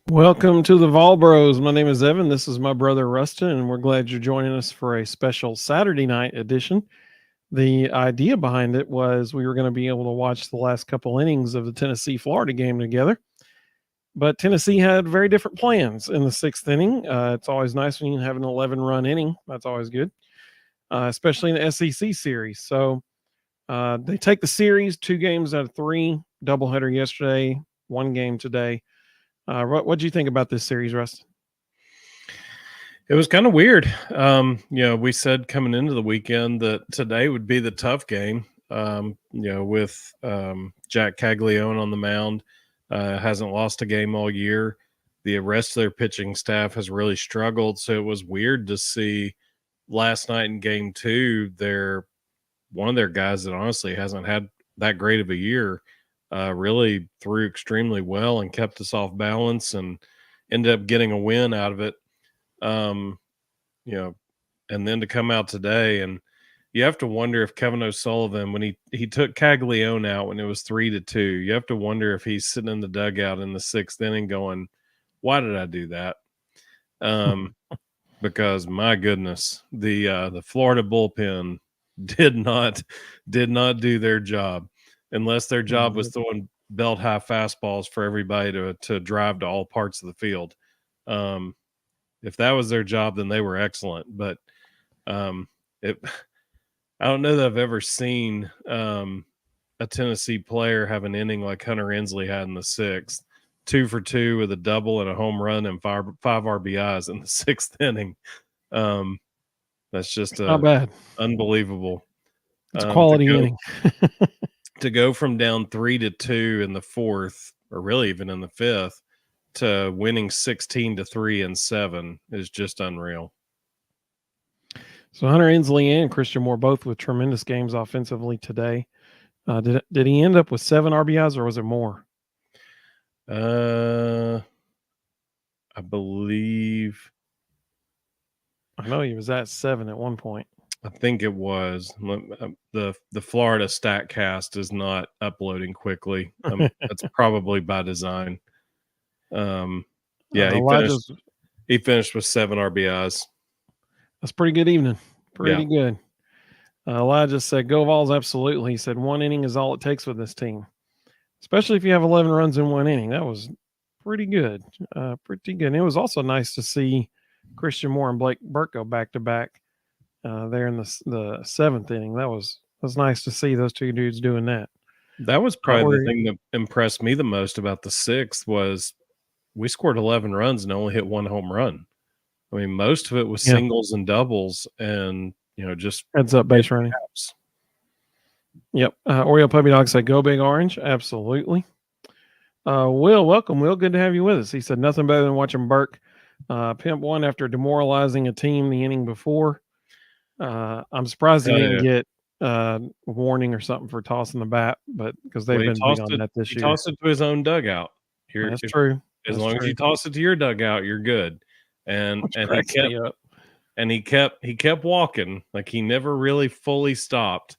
Welcome to the Vol Bros. My name is Evan. This is my brother Rustin, and we're glad you're joining us for a special Saturday night edition. The idea behind it was we were going to be able to watch the last couple innings of the Tennessee-Florida game together, but Tennessee had very different plans in the sixth inning. It's always nice when you have an 11-run inning. That's always good, especially in the SEC series. So they take the series 2 games out of 3, doubleheader yesterday, 1 game today. What do you think about this series, Russ? It was kind of weird. We said coming into the weekend that today would be the tough game. With Jack Caglione on the mound, hasn't lost a game all year. The rest of their pitching staff has really struggled. So it was weird to see last night in game 2, one of their guys that honestly hasn't had that great of a year really threw extremely well and kept us off balance and ended up getting a win out of it. And then to come out today, and you have to wonder if Kevin O'Sullivan, when he took Caglione out when it was 3-2, you have to wonder if he's sitting in the dugout in the 6th inning going, why did I do that? Because my goodness, the Florida bullpen did not do their job, unless their job was throwing belt high fastballs for everybody to drive to all parts of the field. If that was their job, then they were excellent. But I don't know that I've ever seen a Tennessee player have an inning like Hunter Ensley had in the 6th, 2 for 2 with a double and a home run and 5 RBIs in the 6th inning. That's just not bad. Unbelievable. It's a quality inning. To go from down 3-2 in the 4th, or really even in the 5th, to winning 16-3 and 7 is just unreal. So Hunter Ensley and Christian Moore both with tremendous games offensively today. Did he end up with 7 RBIs or was it more? I believe. I know he was at 7 at one point. I think it was. The Florida StatCast is not uploading quickly. That's probably by design. He finished with 7 RBIs. That's pretty good evening. Pretty good. Elijah said, go Vols, absolutely. He said 1 inning is all it takes with this team, especially if you have 11 runs in 1 inning. That was pretty good. Pretty good. And it was also nice to see Christian Moore and Blake Burke go back-to-back there in the 7th inning. That was nice to see those 2 dudes doing that. That was probably the thing that impressed me the most about the 6th was we scored 11 runs and only hit 1 home run. I mean, most of it was singles and doubles and, just heads up base running. Taps. Yep. Oreo Puppy Dog said, go Big Orange. Absolutely. Will, welcome. Will, good to have you with us. He said, nothing better than watching Burke pimp one after demoralizing a team the inning before. I'm surprised he didn't get warning or something for tossing the bat, but because they've been big on that this year. He tossed it to his own dugout. That's true. As long as you toss it to your dugout, you're good. And he kept walking. Like he never really fully stopped.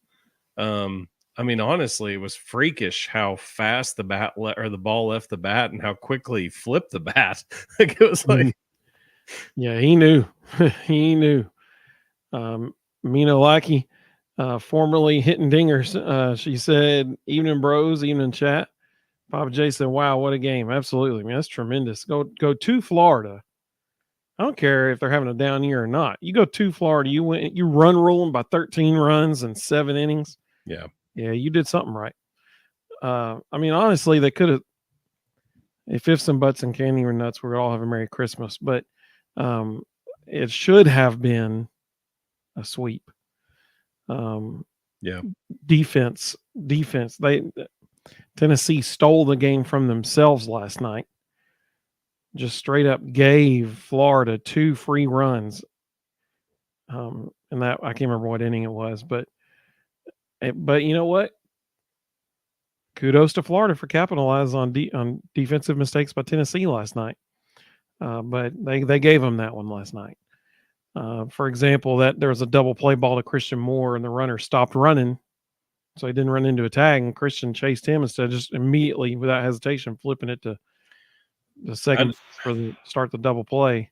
I mean, honestly, it was freakish how fast the ball left the bat and how quickly he flipped the bat. Like it was like, yeah, he knew. He knew. Mina Lackey, formerly hitting dingers. She said, evening bros, evening chat. Papa J said, wow, what a game. Absolutely, man. That's tremendous. Go to Florida. I don't care if they're having a down year or not. You go to Florida, you run rolling by 13 runs and 7 innings. Yeah. Yeah, you did something right. I mean, honestly, they could have, if ifs and buts and candy or nuts, we're all have a Merry Christmas, but it should have been a sweep. Defense. Tennessee stole the game from themselves last night. Just straight up gave Florida 2 free runs. And that I can't remember what inning it was, but you know what? Kudos to Florida for capitalizing on defensive mistakes by Tennessee last night. But they gave them that one last night. For example, that there was a double play ball to Christian Moore and the runner stopped running so he didn't run into a tag, and Christian chased him instead of just immediately, without hesitation, flipping it to the second for the start the double play.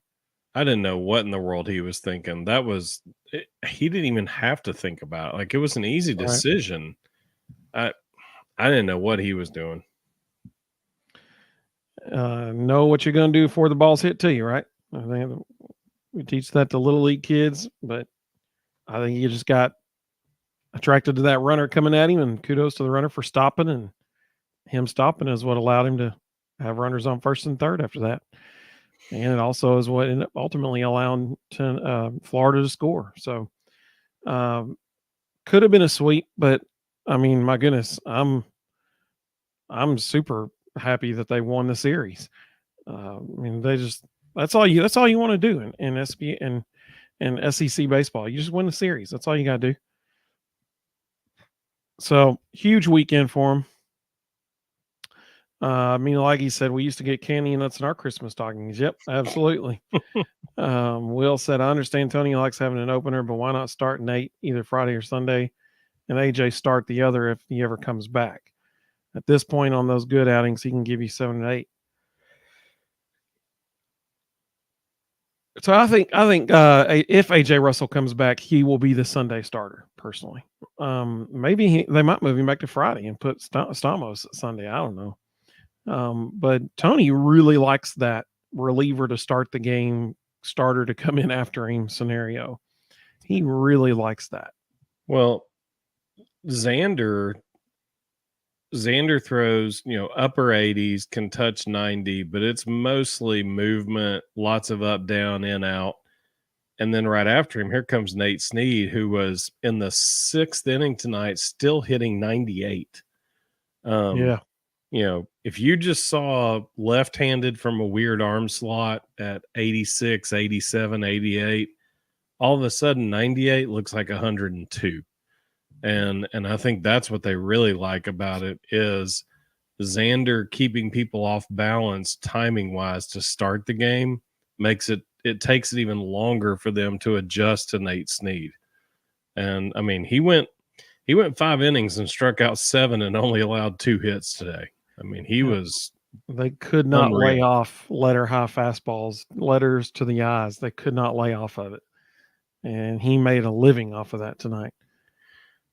I didn't know what in the world he was thinking. He didn't even have to think about it. Like, it was an easy decision. Right. I didn't know what he was doing. Know what you're going to do before the ball's hit to you, right? I think we teach that to little league kids, but I think you just got attracted to that runner coming at him, and kudos to the runner for stopping, and him stopping is what allowed him to have runners on first and third after that. And it also is what ended up ultimately allowing Florida to score. So could have been a sweep, but I mean, my goodness, I'm super happy that they won the series. I mean, that's all you want to do in SB and SEC baseball. You just win the series. That's all you got to do. So huge weekend for them. I mean, like he said, we used to get candy and nuts in our Christmas stockings. Yep, absolutely. Will said, I understand Tony likes having an opener, but why not start Nate either Friday or Sunday and AJ start the other if he ever comes back? At this point on those good outings, he can give you 7 and 8. So I think if AJ Russell comes back, he will be the Sunday starter. Personally, maybe they might move him back to Friday and put Stamos Sunday. I don't know. But Tony really likes that reliever to start the game, starter to come in after him scenario. He really likes that. Well, Xander throws, upper 80s, can touch 90, but it's mostly movement, lots of up, down, in, out. And then right after him, here comes Nate Snead, who was in the 6th inning tonight, still hitting 98. Yeah. If you just saw left-handed from a weird arm slot at 86, 87, 88, all of a sudden 98 looks like 102. And I think that's what they really like about it is Xander keeping people off balance timing-wise to start the game makes it takes it even longer for them to adjust to Nate Snead. And I mean, he went 5 innings and struck out 7 and only allowed 2 hits today. I mean, they could not unreal. lay off letter high fastballs, letters to the eyes. They could not lay off of it. And he made a living off of that tonight.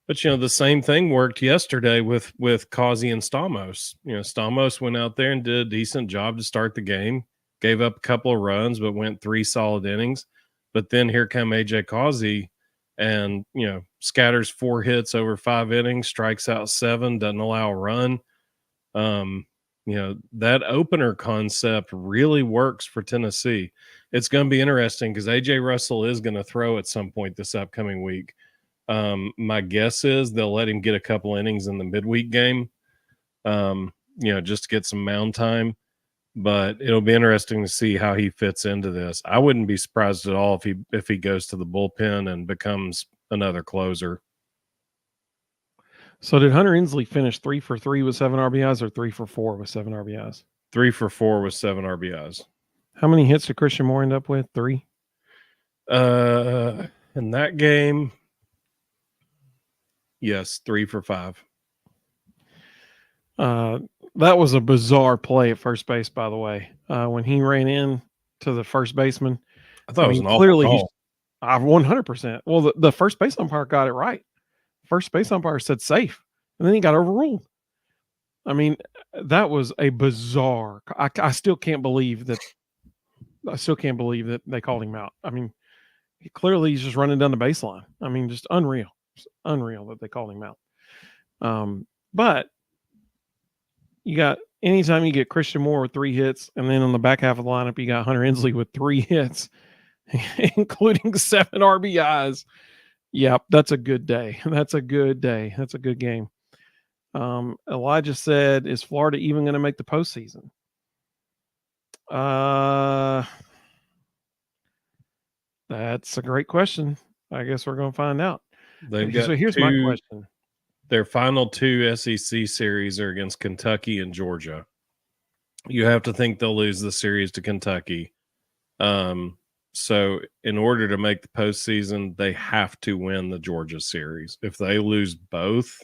But, the same thing worked yesterday with Causey and Stamos. Stamos went out there and did a decent job to start the game, gave up a couple of runs, but went 3 solid innings. But then here come AJ Causey and, scatters 4 hits over 5 innings, strikes out 7, doesn't allow a run. That opener concept really works for Tennessee. It's going to be interesting because AJ Russell is going to throw at some point this upcoming week. My guess is they'll let him get a couple innings in the midweek game, just to get some mound time. But it'll be interesting to see how he fits into this. I wouldn't be surprised at all if he goes to the bullpen and becomes another closer. So did Hunter Inslee finish 3 for 3 with 7 RBIs or 3 for 4 with 7 RBIs? 3 for 4 with 7 RBIs. How many hits did Christian Moore end up with? 3? In that game, yes, 3 for 5. That was a bizarre play at first base, by the way. When he ran in to the first baseman, I thought it was an awful call. 100%. Well, the first base umpire got it right. First base umpire said safe, and then he got overruled. I mean, that was a bizarre. I still can't believe that. I still can't believe that they called him out. I mean, he's just running down the baseline. I mean, just unreal. It's unreal that they called him out. But you got anytime you get Christian Moore with 3 hits, and then on the back half of the lineup, you got Hunter Inslee with 3 hits, including 7 RBIs. Yep, that's a good day. That's a good day. That's a good game. Elijah said, is Florida even going to make the postseason? That's a great question. I guess we're going to find out. So here's my question. Their final 2 SEC series are against Kentucky and Georgia. You have to think they'll lose the series to Kentucky. So in order to make the postseason, they have to win the Georgia series. If they lose both,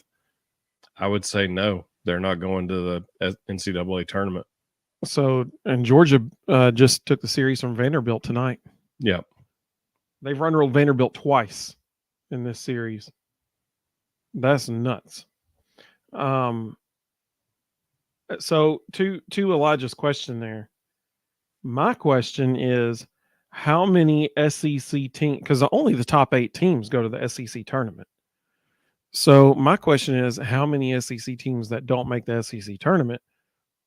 I would say no. They're not going to the NCAA tournament. So, and Georgia just took the series from Vanderbilt tonight. Yeah. They've run-rolled Vanderbilt twice in this series. That's nuts. So to Elijah's question there, my question is, how many SEC teams, because only the top 8 teams go to the SEC tournament. So my question is, how many SEC teams that don't make the SEC tournament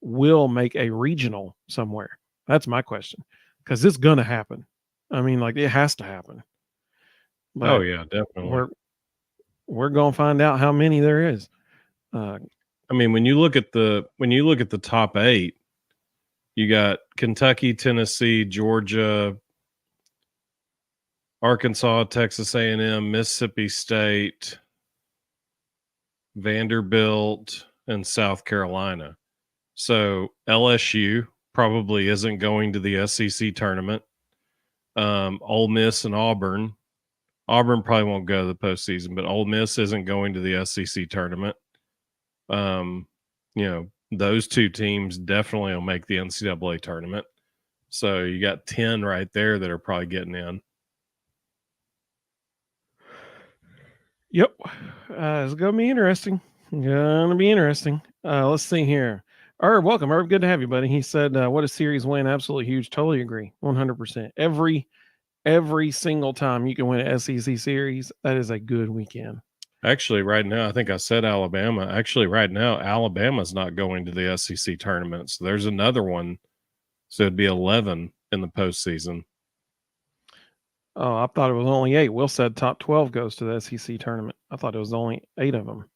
will make a regional somewhere? That's my question, because it's going to happen. I mean, like, it has to happen. But Oh yeah, definitely. We're going to find out how many there is. I mean, when you look at the top 8, you got Kentucky, Tennessee, Georgia, Arkansas, Texas A&M, Mississippi State, Vanderbilt, and South Carolina. So LSU probably isn't going to the SEC tournament. Ole Miss and Auburn. Auburn probably won't go to the postseason, but Ole Miss isn't going to the SEC tournament. Those 2 teams definitely will make the NCAA tournament. So you got 10 right there that are probably getting in. Yep. It's going to be interesting. Let's see here. Herb, welcome. Herb, good to have you, buddy. He said, what a series win. Absolutely huge. Totally agree. 100%. Every single time you can win an SEC series, that is a good weekend. Actually, right now, I think I said Alabama. Actually, right now, Alabama's not going to the SEC tournament. So there's another one. So it'd be 11 in the postseason. Oh, I thought it was only 8. Will said top 12 goes to the SEC tournament. I thought it was only 8 of them.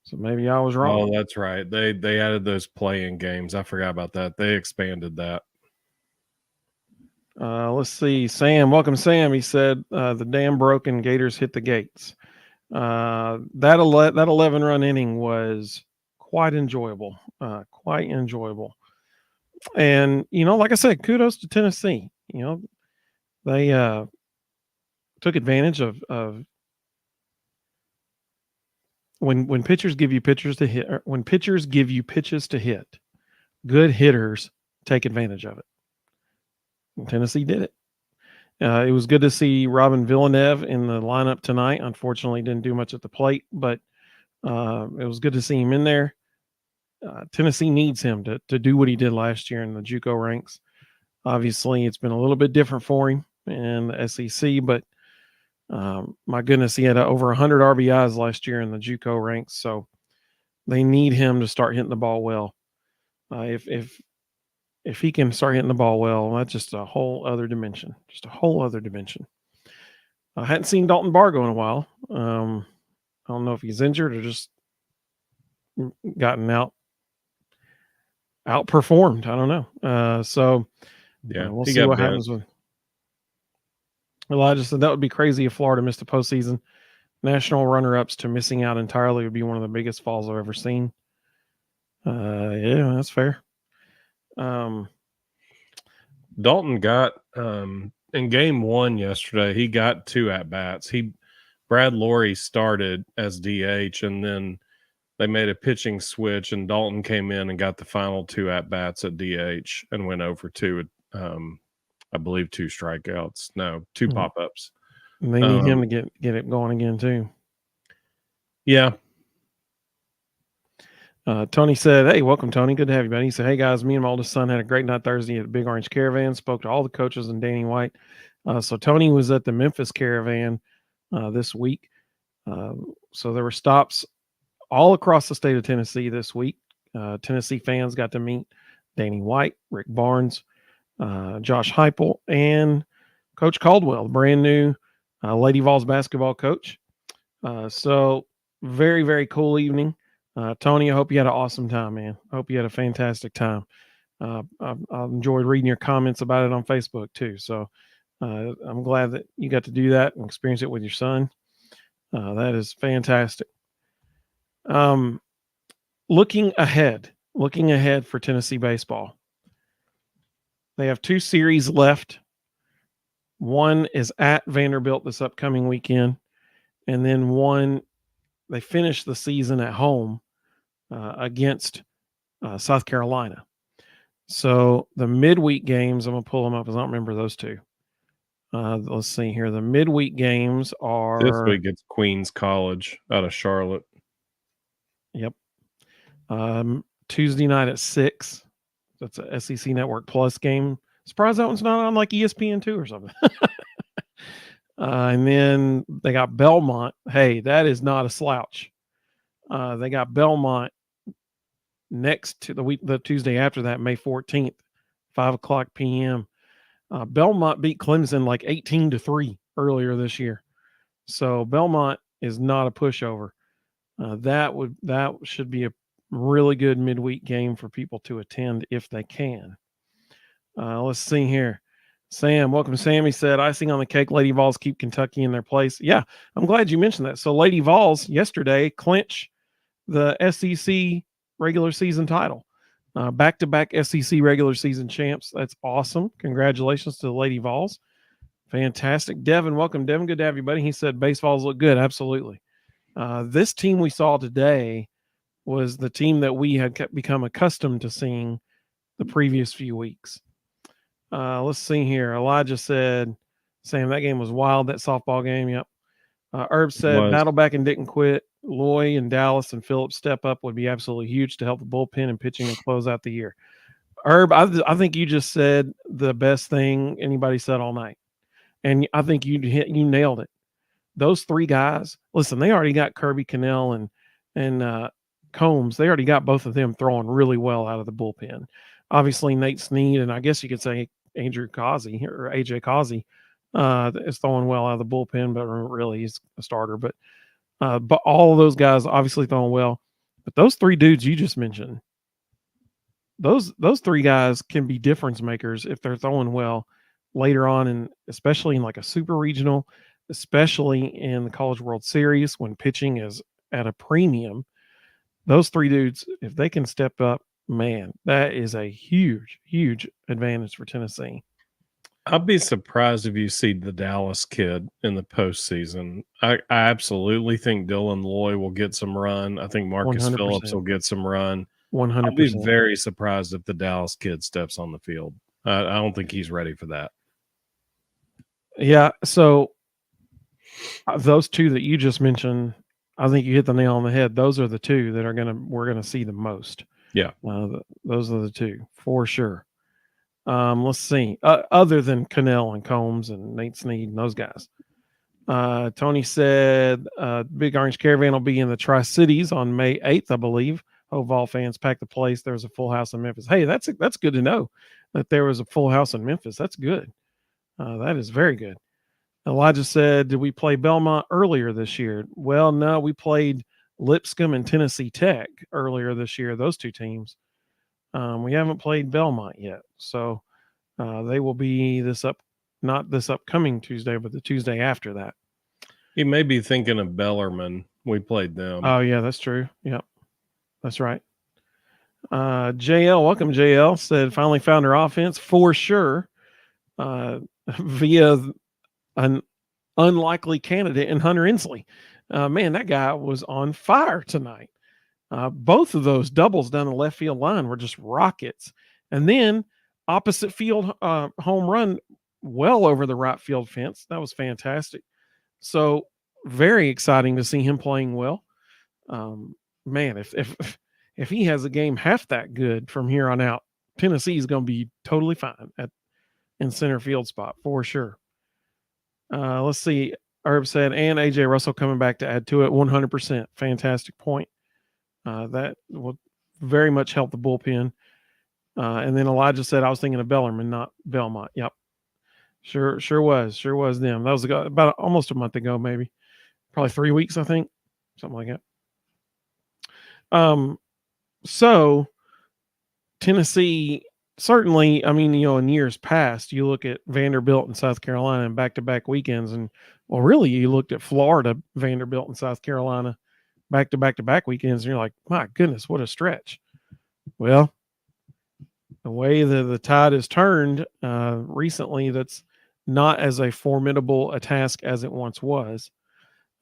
So maybe I was wrong. Oh, that's right. They added those play-in games. I forgot about that. They expanded that. Let's see. Sam, welcome, Sam. He said the dam broke and Gators hit the gates. That 11-run inning was quite enjoyable. And, like I said, kudos to Tennessee. They took advantage of when pitchers give you pitches to hit, when pitchers give you pitches to hit, good hitters take advantage of it. And Tennessee did it. It was good to see Robin Villeneuve in the lineup tonight. Unfortunately, didn't do much at the plate, but it was good to see him in there. Tennessee needs him to do what he did last year in the JUCO ranks. Obviously, it's been a little bit different for him in the SEC, but my goodness, he had over 100 RBIs last year in the JUCO ranks, so they need him to start hitting the ball well. If he can start hitting the ball well, that's just a whole other dimension. I hadn't seen Dalton Bargo in a while. I don't know if he's injured or just gotten outperformed. I don't know. We'll see what happens with Elijah. Said that would be crazy if Florida missed the postseason. National runner-ups to missing out entirely would be one of the biggest falls I've ever seen. Yeah, that's fair. Dalton got in game 1 yesterday, he got 2 at-bats. Brad Laurie started as DH, and then they made a pitching switch, and Dalton came in and got the final 2 at-bats at DH and went over 2, I believe 2 strikeouts. No, 2 pop-ups. And they need him to get it going again too. Yeah. Tony said, hey, welcome, Tony. Good to have you, buddy. He said, hey, guys, me and my oldest son had a great night Thursday at the Big Orange Caravan. Spoke to all the coaches and Danny White. So Tony was at the Memphis Caravan this week. So there were stops all across the state of Tennessee this week. Tennessee fans got to meet Danny White, Rick Barnes, Josh Heupel, and Coach Caldwell, brand new Lady Vols basketball coach. So very, very cool evening. Tony, I hope you had an awesome time, man. I hope you had a fantastic time. I enjoyed reading your comments about it on Facebook too. So I'm glad that you got to do that and experience it with your son. That is fantastic. Looking ahead for Tennessee baseball. They have 2 series left. One is at Vanderbilt this upcoming weekend, and then one they finished the season at home against South Carolina. So the midweek games, I'm going to pull them up because I don't remember those two. Let's see here. The midweek games are This week it's Queens College out of Charlotte. Yep. Tuesday night at 6. That's a SEC Network Plus game. Surprised that one's not on like ESPN2 or something. And then they got Belmont. Hey, that is not a slouch. They got Belmont next to the Tuesday after that, May 14th, 5:00 p.m. Belmont beat Clemson like 18-3 earlier this year. So Belmont is not a pushover. That should be a really good midweek game for people to attend if they can. Let's see here. Sam, welcome. Sammy said, icing on the cake, Lady Vols keep Kentucky in their place. Yeah, I'm glad you mentioned that. So Lady Vols yesterday clinch the SEC regular season title. Back-to-back SEC regular season champs. That's awesome. Congratulations to the Lady Vols. Fantastic. Devin, welcome. Devin, good to have you, buddy. He said base Vols look good. Absolutely. This team we saw today was the team that we had become accustomed to seeing the previous few weeks. Let's see here. Elijah said, Sam, that game was wild, that softball game. Yep. Herb said, battle back and didn't quit. Loy and Dallas and Phillips step up would be absolutely huge to help the bullpen and pitching and close out the year. Herb, I think you just said the best thing anybody said all night. And I think you nailed it. Those three guys, listen, they already got Kirby Cannell and Combs. They already got both of them throwing really well out of the bullpen. Obviously, Nate Snead, and I guess you could say Andrew Causey or AJ Causey is throwing well out of the bullpen, but really he's a starter. But all of those guys obviously throwing well. But those three dudes you just mentioned, those three guys can be difference makers if they're throwing well later on, and especially in like a super regional, especially in the College World Series when pitching is at a premium. Those three dudes, if they can step up, man, that is a huge, huge advantage for Tennessee. I'd be surprised if you see the Dallas kid in the postseason. I absolutely think Dylan Loy will get some run. I think Marcus 100%. Phillips will get some run. 100%. I'll be very surprised if the Dallas kid steps on the field. I don't think he's ready for that. Yeah, so those two that you just mentioned, I think you hit the nail on the head. Those are the two that we're gonna see the most. Yeah, those are the two for sure. Let's see. Other than Cannell and Combs and Nate Snead and those guys. Tony said Big Orange Caravan will be in the Tri-Cities on May 8th, I believe. Hope Vol fans pack the place. There's a full house in Memphis. Hey, that's good to know that there was a full house in Memphis. That's good. That is very good. Elijah said, did we play Belmont earlier this year? Well, no, we played Lipscomb and Tennessee Tech earlier this year, those two teams. We haven't played Belmont yet. So they will be not this upcoming Tuesday, but the Tuesday after that. He may be thinking of Bellarmine. We played them. Oh, yeah, that's true. Yep, that's right. JL, welcome, JL, said finally found her offense for sure via an unlikely candidate in Hunter Inslee. Man, that guy was on fire tonight. Both of those doubles down the left field line were just rockets. And then opposite field home run well over the right field fence. That was fantastic. So very exciting to see him playing well. Man, if he has a game half that good from here on out, Tennessee is going to be totally fine in center field spot for sure. Let's see. Herb said, and AJ Russell coming back to add to it 100%. Fantastic point. That will very much help the bullpen. And then Elijah said, I was thinking of Bellarmine, not Belmont. Yep. Sure was them. That was about almost a month ago, maybe. Probably 3 weeks, I think. Something like that. So Tennessee, certainly, I mean, in years past, you look at Vanderbilt and South Carolina and back-to-back weekends, and well, really, you looked at Florida, Vanderbilt, and South Carolina back-to-back weekends, and you're like, my goodness, what a stretch. Well, the way that the tide has turned recently, that's not as a formidable a task as it once was.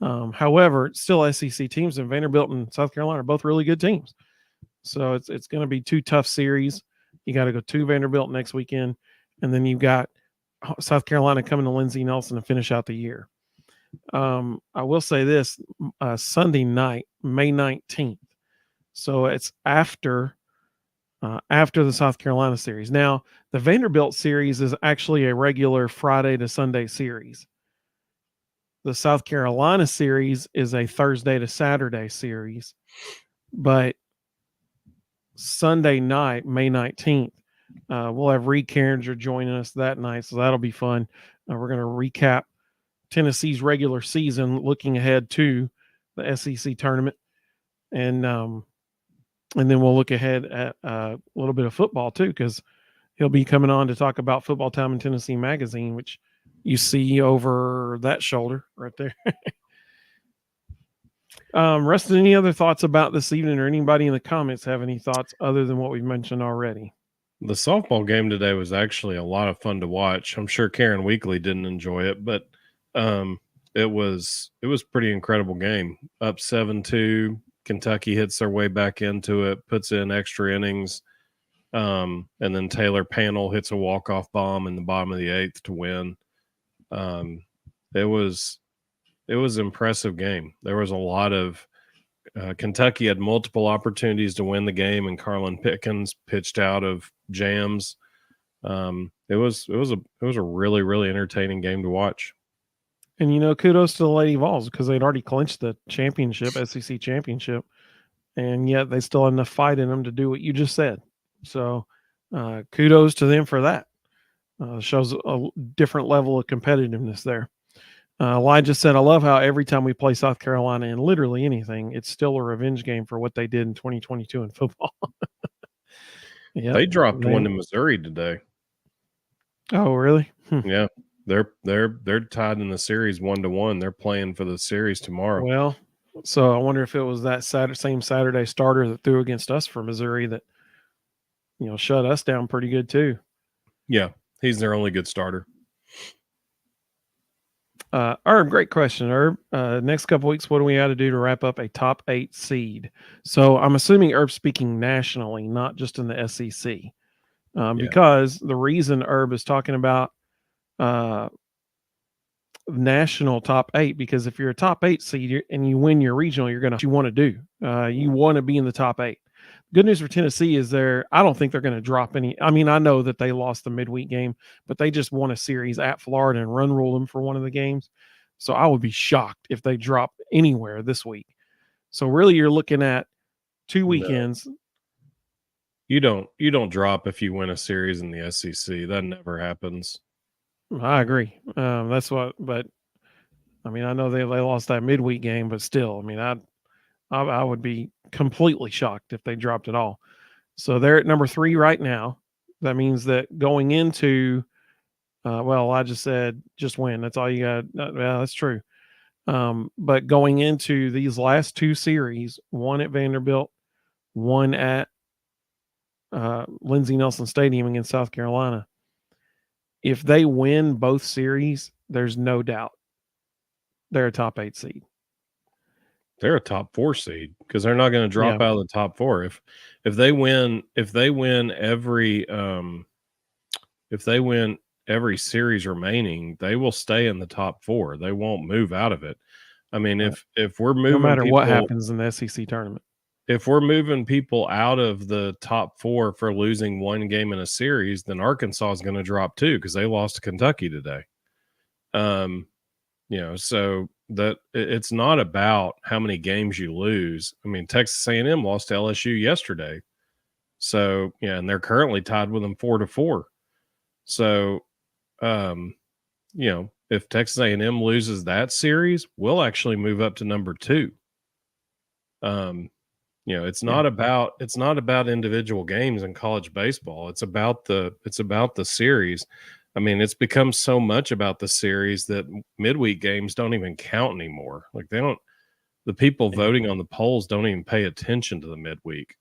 However, still SEC teams, and Vanderbilt and South Carolina are both really good teams. So it's going to be two tough series. You got to go to Vanderbilt next weekend, and then you've got South Carolina coming to Lindsey Nelson to finish out the year. I will say this: Sunday night, May 19th. So it's after the South Carolina series. Now, the Vanderbilt series is actually a regular Friday to Sunday series. The South Carolina series is a Thursday to Saturday series, but Sunday night, May 19th, we'll have Reed Carringer joining us that night, so that'll be fun. We're going to recap Tennessee's regular season, looking ahead to the SEC tournament, and then we'll look ahead at a little bit of football too, because he'll be coming on to talk about Football Time in Tennessee magazine, which you see over that shoulder right there. Rustin, any other thoughts about this evening, or anybody in the comments have any thoughts other than what we've mentioned already? The softball game today was actually a lot of fun to watch. I'm sure Karen Weekly didn't enjoy it, but it was a pretty incredible game. Up 7-2, Kentucky hits their way back into it, puts in extra innings, and then Taylor Panel hits a walk-off bomb in the bottom of the 8th to win. It was an impressive game. There was a lot of Kentucky had multiple opportunities to win the game, and Carlin Pickens pitched out of jams. It was a really, really entertaining game to watch. And kudos to the Lady Vols, because they'd already clinched the championship, SEC championship, and yet they still had enough fight in them to do what you just said. So kudos to them for that. Shows a different level of competitiveness there. Elijah said, I love how every time we play South Carolina in literally anything, it's still a revenge game for what they did in 2022 in football. Yeah, they dropped one to Missouri today. Oh, really? Yeah, they're tied in the series 1-1. They're playing for the series tomorrow. Well, so I wonder if it was that same Saturday starter that threw against us for Missouri that shut us down pretty good too. Yeah, he's their only good starter. Herb, great question, Herb. Next couple weeks, what do we got to do to wrap up a top 8 seed? So I'm assuming Herb's speaking nationally, not just in the SEC, because the reason Herb is talking about national top 8, because if you're a top 8 seed and you win your regional, you want to do. You want to be in the top 8. Good news for Tennessee is I don't think they're going to drop any. I mean, I know that they lost the midweek game, but they just won a series at Florida and run ruled them for one of the games. So I would be shocked if they drop anywhere this week. So really, you're looking at 2 weekends. No. You don't drop if you win a series in the SEC. That never happens. I agree. That's what. But I mean, I know they lost that midweek game, but still, I mean, I would be completely shocked if they dropped it all. So they're at number 3 right now. That means that going into, I just said just win. That's all you got. Yeah, that's true. But going into these last 2 series, one at Vanderbilt, one at Lindsey Nelson Stadium against South Carolina, if they win both series, there's no doubt they're a top 8 seed. They're a top 4 seed because they're not going to drop out of the top 4. If they win every series remaining, they will stay in the top 4. They won't move out of it. I mean, if we're moving, no matter what happens in the SEC tournament, if we're moving people out of the top 4 for losing one game in a series, then Arkansas is going to drop too because they lost to Kentucky today. So that it's not about how many games you lose. I mean, Texas A&M lost to LSU yesterday. So, and they're currently tied with them 4-4. So, if Texas A&M loses that series, we'll actually move up to number 2. It's not about individual games in college baseball. It's about the series. I mean, it's become so much about the series that midweek games don't even count anymore. Like the people voting on the polls don't even pay attention to the midweek.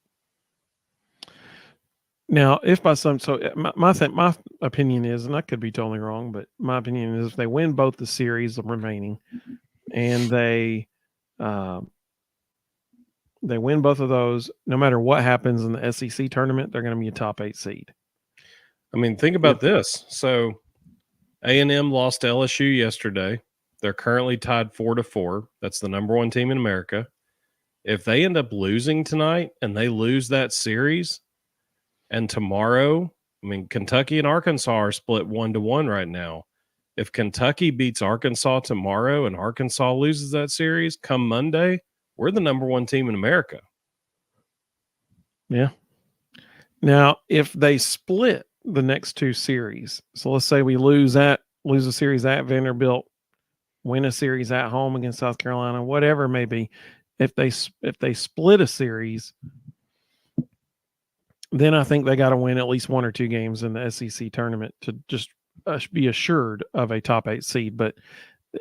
Now, if by some, so my opinion is, and I could be totally wrong, but my opinion is if they win both the series remaining, and they win both of those, no matter what happens in the SEC tournament, they're going to be a top 8 seed. I mean, think about this. So A&M lost to LSU yesterday. They're currently tied 4-4. That's the number 1 team in America. If they end up losing tonight and they lose that series, and tomorrow, I mean, Kentucky and Arkansas are split 1-1 right now. If Kentucky beats Arkansas tomorrow and Arkansas loses that series, come Monday, we're the number 1 team in America. Yeah. Now, if they split the next 2 series, so let's say we lose a series at Vanderbilt, win a series at home against South Carolina, whatever it may be, if they split a series, then I think they got to win at least 1 or 2 games in the SEC tournament to just be assured of a top 8 seed. But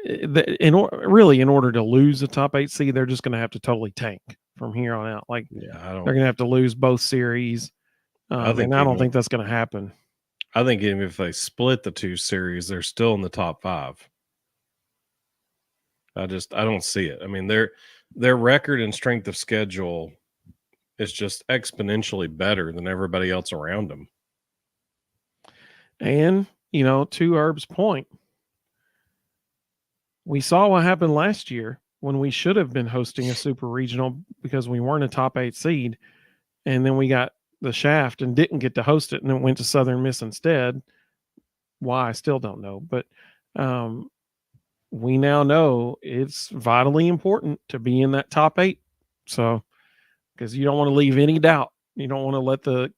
in order to lose a top 8 seed, they're just going to have to totally tank from here on out. Like, they're going to have to lose both series. I don't think that's going to happen. I think even if they split the 2 series, they're still in the top 5. I don't see it. I mean, their record and strength of schedule is just exponentially better than everybody else around them. And, to Herb's point, we saw what happened last year when we should have been hosting a super regional because we weren't a top 8 seed. And then we got the shaft and didn't get to host it, and it went to Southern Miss instead. Why, I still don't know. But we now know it's vitally important to be in that top 8. So, because you don't want to leave any doubt. You don't want to let the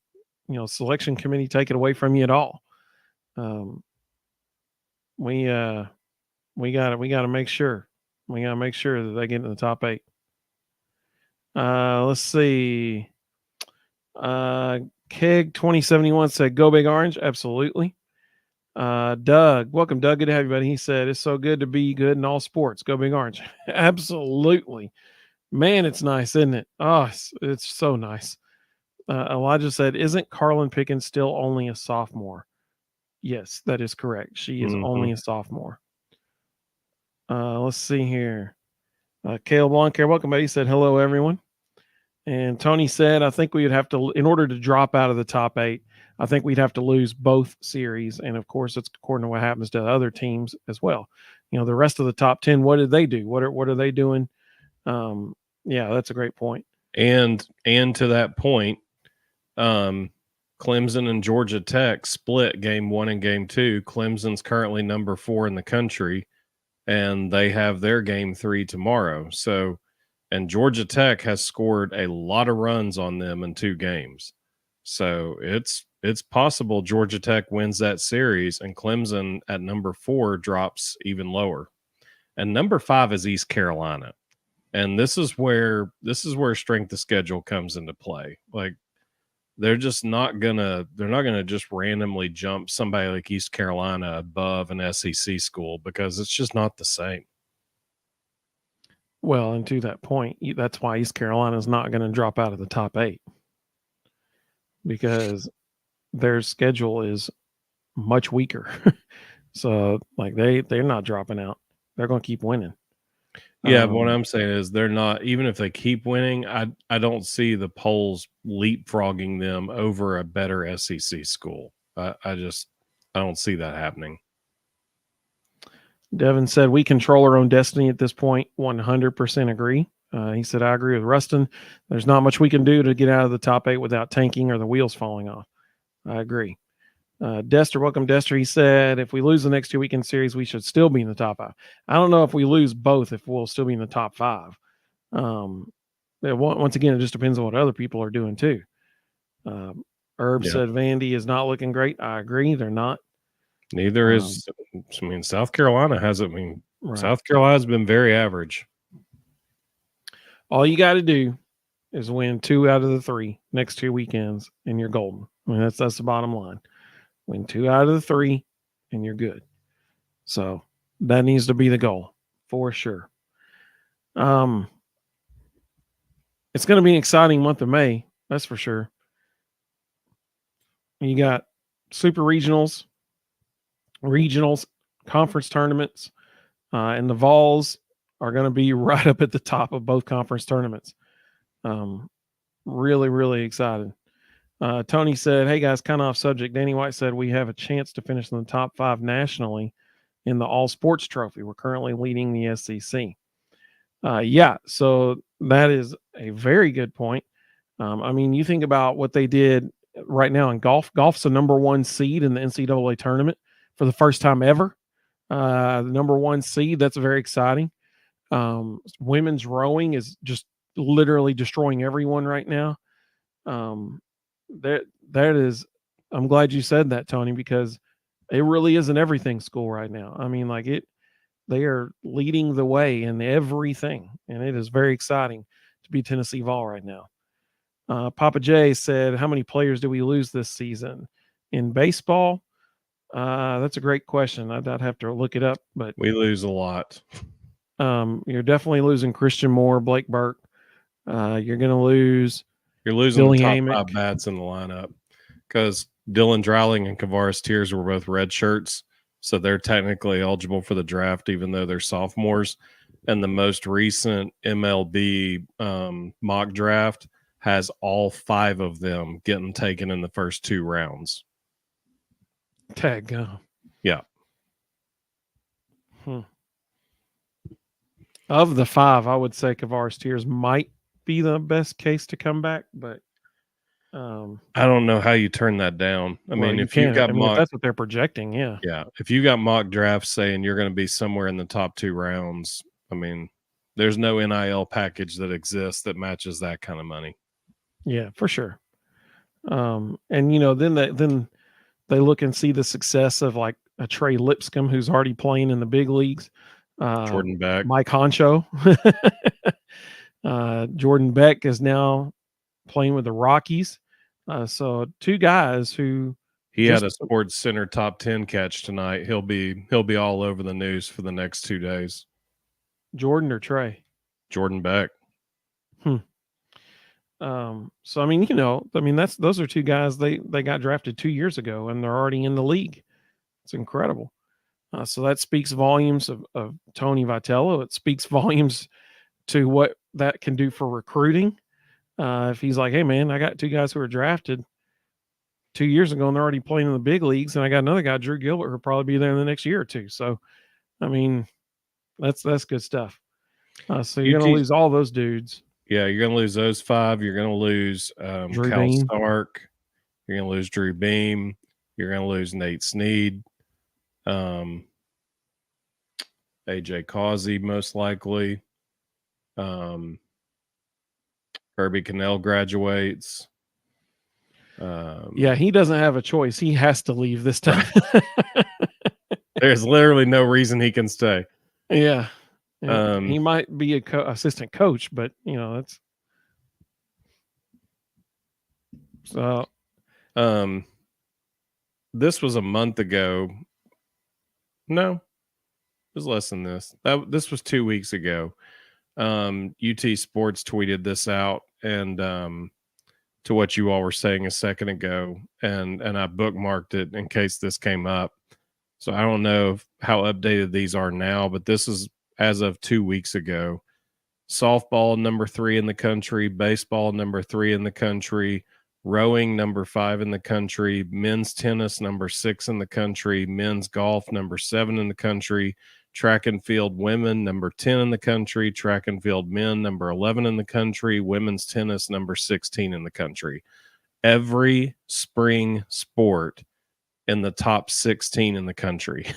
selection committee take it away from you at all. We got to make sure. We got to make sure that they get in the top 8. Let's see. Keg 2071 said, "Go Big Orange." Absolutely. Doug, welcome, Doug. Good to have you, buddy. He said, "It's so good to be good in all sports. Go Big Orange." Absolutely. Man, it's nice, isn't it? Oh, it's so nice. Elijah said, "Isn't Carlin Pickens still only a sophomore?" Yes, that is correct. She is only a sophomore. Let's see here. Caleb Longcare, welcome, buddy. He said, "Hello, everyone." And Tony said, "I think we would have to, in order to drop out of the top 8, I think we'd have to lose both series." And of course, it's according to what happens to other teams as well. The rest of the top 10, what did they do? What are they doing? Yeah, that's a great point. And to that point, Clemson and Georgia Tech split game 1 and game 2. Clemson's currently number 4 in the country, and they have their game 3 tomorrow. So, and Georgia Tech has scored a lot of runs on them in 2 games. So it's possible Georgia Tech wins that series and Clemson at number 4 drops even lower. And number 5 is East Carolina. And this is where strength of schedule comes into play. Like, they're not gonna just randomly jump somebody like East Carolina above an SEC school because it's just not the same. Well, and to that point, that's why East Carolina is not going to drop out of the top 8, because their schedule is much weaker. So, like, they're not dropping out. They're going to keep winning. Yeah, but what I'm saying is they're not, even if they keep winning, I don't see the polls leapfrogging them over a better SEC school. I don't see that happening. Devin said, "We control our own destiny at this point." 100% agree. He said, "I agree with Rustin. There's not much we can do to get out of the top 8 without tanking or the wheels falling off." I agree. Dester, welcome, Dester. He said, "If we lose the next 2 weekend series, we should still be in the top 5. I don't know if we lose both, if we'll still be in the top 5. Once again, it just depends on what other people are doing too. Herb said Vandy is not looking great. I agree. They're not. Neither is, I mean, South Carolina hasn't. I mean, Right. South Carolina's been very average. All you got to do is win 2 out of the 3 next 2 weekends, and you're golden. I mean, that's the bottom line. Win 2 out of the 3, and you're good. So that needs to be the goal for sure. It's going to be an exciting month of May. That's for sure. You got super regionals, conference tournaments, and the Vols are going to be right up at the top of both conference tournaments. Really, really excited. Tony said, "Hey guys, kind of off subject. Danny White said we have a chance to finish in the top 5 nationally in the All Sports Trophy. We're currently leading the SEC." Yeah, so that is a very good point. I mean, you think about what they did right now in golf. Golf's the number 1 seed in the NCAA tournament for the first time ever. The number 1 seed, that's very exciting. Women's rowing is just literally destroying everyone right now. That is, I'm glad you said that, Tony, because it really is an everything school right now. I mean, like they are leading the way in everything, and it is very exciting to be Tennessee Vol right now. Papa J said, "How many players do we lose this season in baseball?" That's a great question. I'd have to look it up, but We lose a lot. you're definitely losing Christian Moore, Blake Burke. You're going to lose. You're losing Billy the top Amick. 5 bats in the lineup because Dylan Drouling and Kavaris Tears were both red shirts, so they're technically eligible for the draft, even though they're sophomores. And the most recent MLB mock draft has all 5 of them getting taken in the first 2 rounds. Tag go. Yeah. Of the 5, I would say Kavaris Tears might be the best case to come back, but I don't know how you turn that down. I mean, if you got if that's what they're projecting, yeah. Yeah, if you got mock drafts saying you're going to be somewhere in the top 2 rounds, I mean, there's no NIL package that exists that matches that kind of money. Yeah, for sure. And then they look and see the success of like a Trey Lipscomb who's already playing in the big leagues. Jordan Beck, Mike Honcho. Jordan Beck is now playing with the Rockies. So 2 guys who he had a Sports Center top 10 catch tonight. He'll be all over the news for the next 2 days. Jordan or Trey? Jordan Beck. So I mean, those are 2 guys they got drafted 2 years ago and they're already in the league. It's incredible. So that speaks volumes of Tony Vitello. It speaks volumes to what that can do for recruiting. If he's like, "Hey man, I got 2 guys who were drafted 2 years ago and they're already playing in the big leagues, and I got another guy, Drew Gilbert, who'll probably be there in the next year or 2." So, I mean, that's good stuff. So you're going to lose all those dudes. Yeah, you're going to lose those 5. You're going to lose Cal Beam. Stark. You're going to lose Drew Beam. You're going to lose Nate Snead. AJ Causey, most likely. Kirby Cannell graduates. Yeah, he doesn't have a choice. He has to leave this time. There's literally no reason he can stay. Yeah. He might be a assistant coach, but that's so. This was a month ago. No, it was less than this. This was 2 weeks ago. UT Sports tweeted this out, and to what you all were saying a second ago, and I bookmarked it in case this came up. So I don't know how updated these are now, but this is as of 2 weeks ago. Softball number 3 in the country, baseball number 3 in the country, rowing number 5 in the country, men's tennis number 6 in the country, men's golf number 7 in the country, track and field women number 10 in the country, track and field men number 11 in the country, women's tennis number 16 in the country. Every spring sport in the top 16 in the country.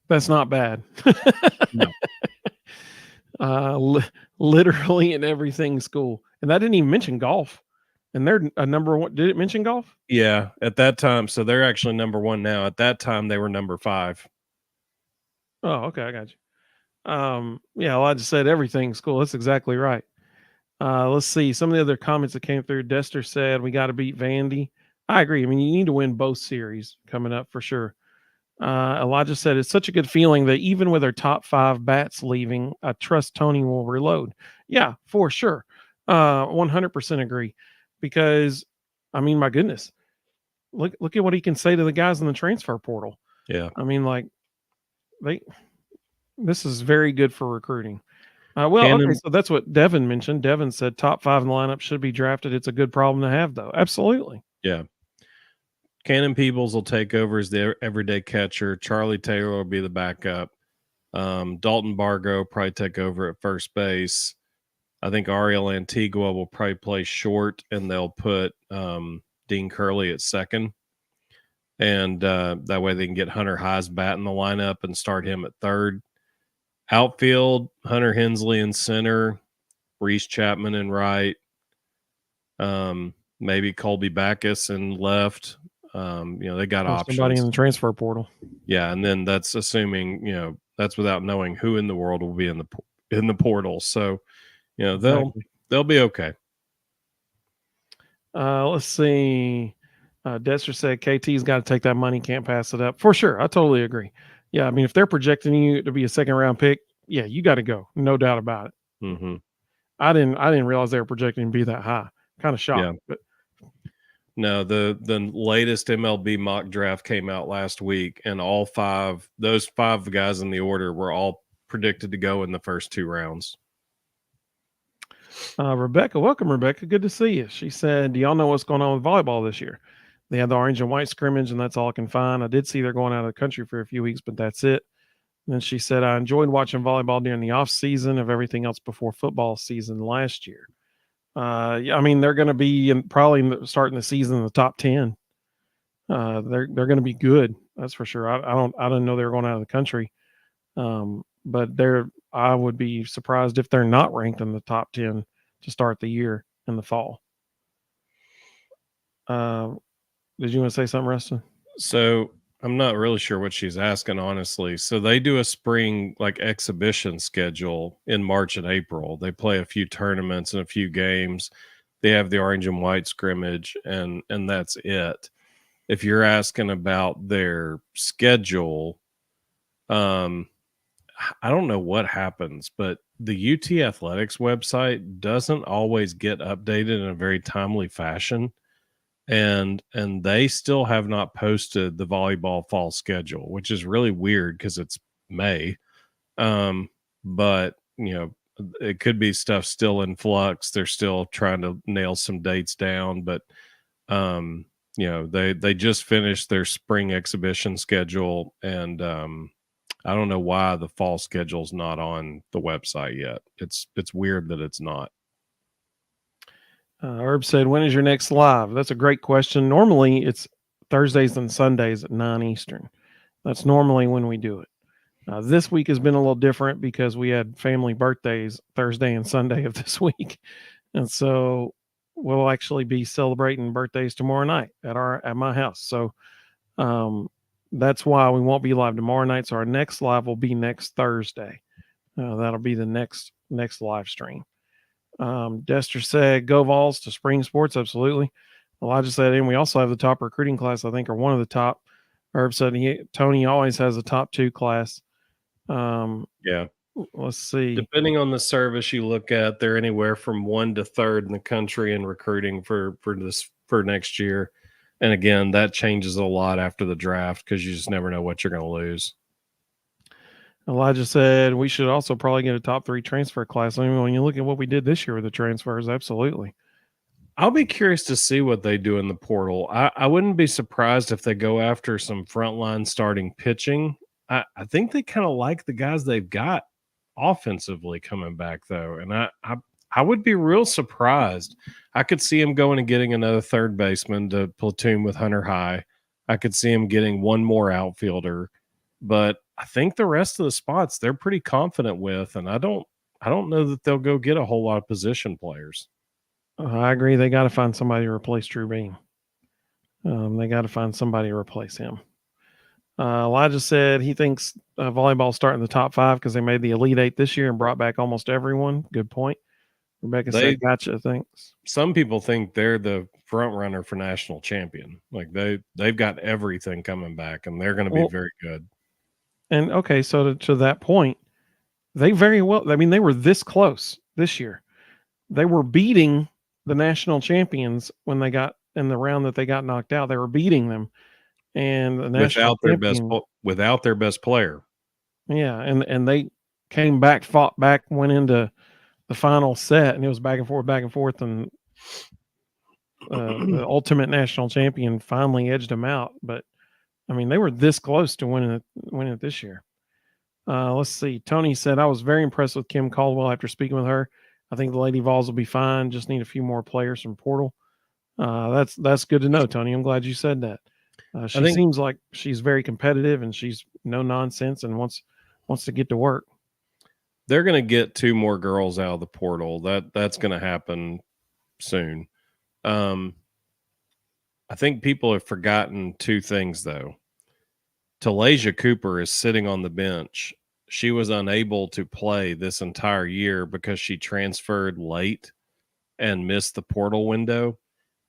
That's not bad. No. Literally in everything school. And that didn't even mention golf. And they're a number 1. Did it mention golf? Yeah, at that time. So they're actually number 1 now. At that time, they were number 5. Oh, okay. I got you. Yeah, well, I just said everything school. That's exactly right. Let's see. Some of the other comments that came through. Dester said, we got to beat Vandy. I agree. I mean, you need to win both series coming up for sure. Elijah said, it's such a good feeling that even with our top 5 bats leaving, I trust Tony will reload. Yeah, for sure. 100% agree. Because, I mean, my goodness, look at what he can say to the guys in the transfer portal. Yeah. I mean, like this is very good for recruiting. Well, okay, Cannon, so that's what Devin mentioned. Devin said top 5 in the lineup should be drafted. It's a good problem to have, though. Absolutely. yeah. Cannon Peebles will take over as the everyday catcher. Charlie Taylor will be the backup. Dalton Bargo probably take over at first base. I think Ariel Antigua will probably play short, and they'll put Dean Curley at second. And that way they can get Hunter High's bat in the lineup and start him at third. Outfield, Hunter Hensley in center, Reese Chapman in right, maybe Colby Backus in left. They got Or options. somebody in the transfer portal. Yeah, and then that's assuming that's without knowing who in the world will be in the portal. So they'll be okay. Let's see. Dexter said KT's got to take that money, can't pass it up. For sure, I totally agree. Yeah, I mean, if they're projecting you to be a second round pick, yeah, you got to go, no doubt about it. Mm-hmm. I didn't realize they were projecting to be that high. Kind of shocked. Yeah. But no, the latest MLB mock draft came out last week, and those five guys in the order were all predicted to go in the first 2 rounds. Rebecca, welcome, Rebecca. Good to see you. She said, "Do y'all know what's going on with volleyball this year? They had the orange and white scrimmage, and that's all I can find. I did see they're going out of the country for a few weeks, but that's it." And then she said, "I enjoyed watching volleyball during the off season of everything else before football season last year." Yeah, I mean, they're going to be probably starting the season in the top 10. They're going to be good. That's for sure. I didn't know they were going out of the country. But I would be surprised if they're not ranked in the top 10 to start the year in the fall. Did you want to say something, Rustin? So I'm not really sure what she's asking, honestly. So they do a spring exhibition schedule in March and April. They play a few tournaments and a few games. They have the orange and white scrimmage, and that's it. If you're asking about their schedule, I don't know what happens, but the UT Athletics website doesn't always get updated in a very timely fashion. And they still have not posted the volleyball fall schedule, which is really weird because it's May. But it could be stuff still in flux. They're still trying to nail some dates down, but they just finished their spring exhibition schedule, and I don't know why the fall schedule's not on the website yet. It's weird that it's not. Herb said, "When is your next live?" That's a great question. Normally, it's Thursdays and Sundays at 9 Eastern. That's normally when we do it. This week has been a little different because we had family birthdays Thursday and Sunday of this week. And so we'll actually be celebrating birthdays tomorrow night at my house. So that's why we won't be live tomorrow night. So our next live will be next Thursday. That'll be the next live stream. Dexter said, "Go Vols to spring sports." Absolutely. Elijah said, "And we also have the top recruiting class, I think, or one of the top." Herb said, "Tony always has a top 2 class." Yeah. Let's see. Depending on the service you look at, they're anywhere from 1 to 3rd in the country in recruiting for next year. And again, that changes a lot after the draft because you just never know what you're going to lose. Elijah said, "We should also probably get a top 3 transfer class." I mean, when you look at what we did this year with the transfers, absolutely. I'll be curious to see what they do in the portal. I wouldn't be surprised if they go after some frontline starting pitching. I think they kind of like the guys they've got offensively coming back, though. And I would be real surprised. I could see him going and getting another third baseman to platoon with Hunter High. I could see him getting one more outfielder. But I think the rest of the spots they're pretty confident with, and I don't know that they'll go get a whole lot of position players. I agree. They got to find somebody to replace Drew Beam. They got to find somebody to replace him. Elijah said he thinks volleyball starting in the top 5 because they made the Elite 8 this year and brought back almost everyone. Good point. Rebecca said, "Gotcha." Thanks. Some people think they're the front runner for national champion. Like they've got everything coming back, and they're going to be very good. And okay, so to that point, they very well. I mean, they were this close this year. They were beating the national champions when they got in the round that they got knocked out. They were beating them, and the national without their best player. Yeah, and they came back, fought back, went into the final set, and it was back and forth, and the ultimate national champion finally edged them out. But I mean, they were this close to winning it this year. Let's see. Tony said, I was very impressed with Kim Caldwell after speaking with her. I think the Lady Vols will be fine. Just need a few more players from Portal. That's good to know, Tony. I'm glad you said that. She seems like she's very competitive and she's no nonsense and wants to get to work. They're going to get 2 more girls out of the portal. That's going to happen soon. I think people have forgotten 2 things, though. Talasia Cooper is sitting on the bench. She was unable to play this entire year because she transferred late and missed the portal window.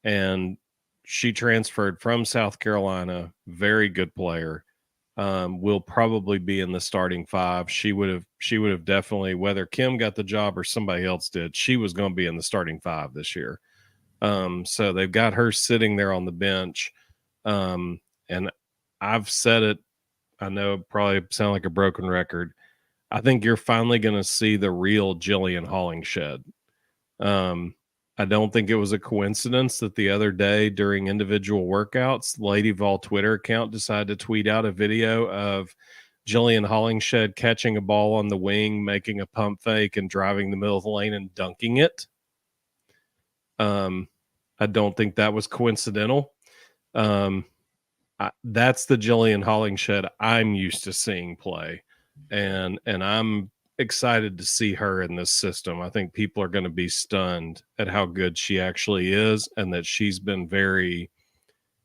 And she transferred from South Carolina. Very good player. Will probably be in the starting 5. She would have definitely, whether Kim got the job or somebody else did, she was going to be in the starting 5 this year. So they've got her sitting there on the bench. And I've said it, I know it probably sound like a broken record. I think you're finally going to see the real Jillian Hollingshed. I don't think it was a coincidence that the other day during individual workouts, Lady Vol Twitter account decided to tweet out a video of Jillian Hollingshed catching a ball on the wing, making a pump fake, and driving the middle of the lane and dunking it. I don't think that was coincidental. That's the Jillian Hollingshed I'm used to seeing play, and I'm excited to see her in this system. I think people are going to be stunned at how good she actually is, and that she's been very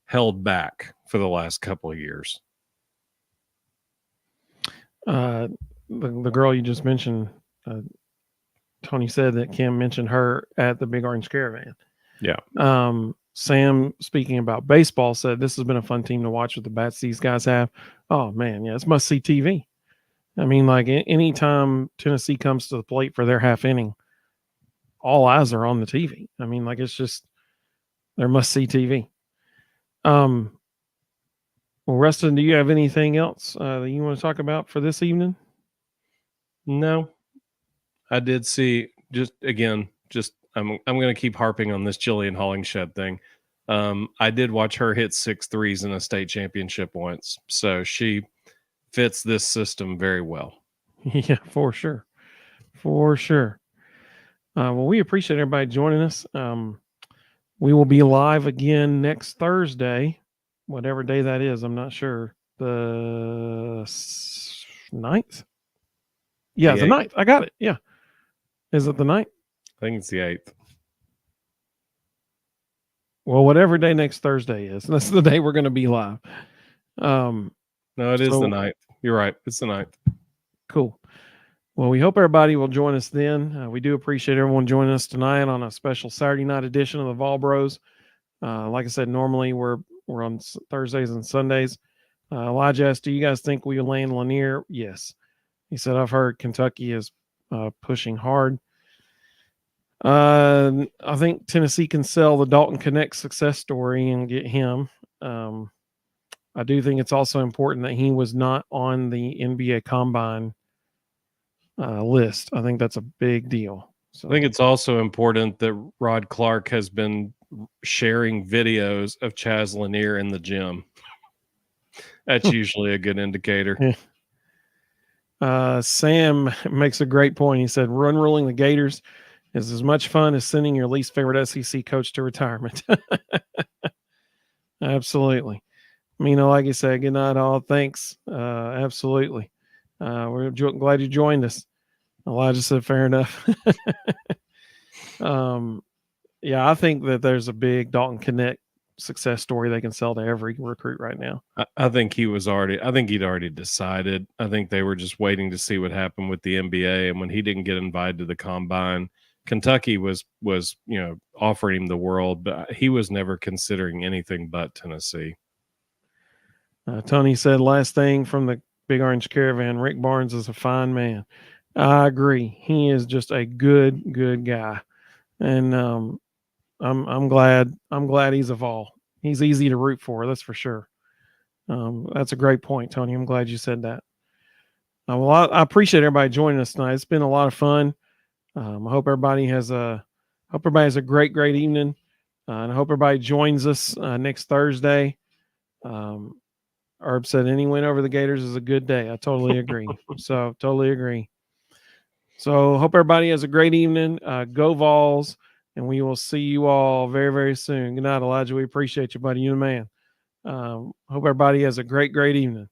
held back for the last couple of years. The girl you just mentioned, Tony said that Kim mentioned her at the Big Orange Caravan. Yeah. Sam, speaking about baseball, said this has been a fun team to watch with the bats these guys have. Oh man, yeah, it's must-see TV. I mean, like anytime Tennessee comes to the plate for their half inning, all eyes are on the TV. I mean, like it's just they're must-see TV. Well, Rustin, do you have anything else that you want to talk about for this evening? No, I did see I'm going to keep harping on this Jillian Hollingshed thing. I did watch her hit 6 threes in a state championship once, so she fits this system very well. Yeah, for sure. Well, we appreciate everybody joining us. We will be live again next Thursday, whatever day that is. I'm not sure. The 9th? Yeah, the 9th. I got it. Yeah. Is it the 9th? I think it's the 8th. Well, whatever day next Thursday is, that's the day we're going to be live. No, it is the 9th. You're right. It's the 9th. Cool. Well, we hope everybody will join us then. We do appreciate everyone joining us tonight on a special Saturday night edition of the Vol Bros. Like I said, normally we're on Thursdays and Sundays. Elijah asked, do you guys think we will land Lanier? Yes. He said, I've heard Kentucky is pushing hard. I think Tennessee can sell the Dalton Connect success story and get him. I do think it's also important that he was not on the NBA Combine list. I think that's a big deal. So I think it's also important that Rod Clark has been sharing videos of Chaz Lanier in the gym. That's usually a good indicator. Sam makes a great point. He said, run ruling the Gators is as much fun as sending your least favorite SEC coach to retirement. Absolutely. Mina, like you said, good night all. Thanks. Absolutely. We're glad you joined us. Elijah said, fair enough. Yeah, I think that there's a big Dalton Connect success story they can sell to every recruit right now. I think he'd already decided. I think they were just waiting to see what happened with the NBA. And when he didn't get invited to the Combine, Kentucky was offering him the world, but he was never considering anything but Tennessee. Tony said, last thing from the Big Orange Caravan, Rick Barnes is a fine man. I agree. He is just a good guy. And I'm glad he's a Vol. He's easy to root for, that's for sure. That's a great point, Tony. I'm glad you said that. Well, I appreciate everybody joining us tonight. It's been a lot of fun. I hope everybody has a great evening, and I hope everybody joins us next Thursday. Herb said any win over the Gators is a good day. I totally agree. So totally agree. So hope everybody has a great evening. Go Vols, and we will see you all very, very soon. Good night, Elijah. We appreciate you, buddy. You the man. Hope everybody has a great evening.